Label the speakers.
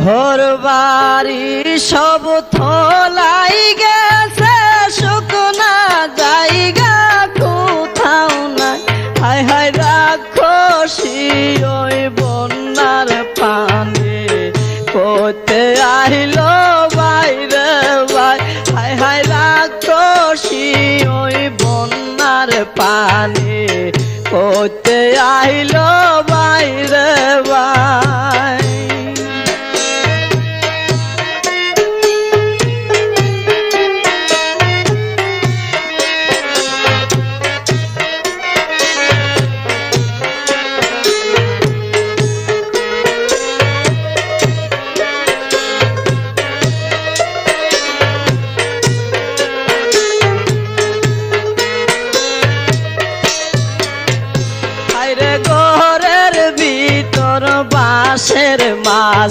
Speaker 1: ঘর বাড়ি সব থলাই গেছে, শুকনা জায়গা কোথাও নাই। হায় হায় রাক্ষসী ওই বন্যার পানি করতে আহিলো বাইরে ভাই। হায় হায় রাক্ষসী ওই বন্যার পানি করতে আহিলো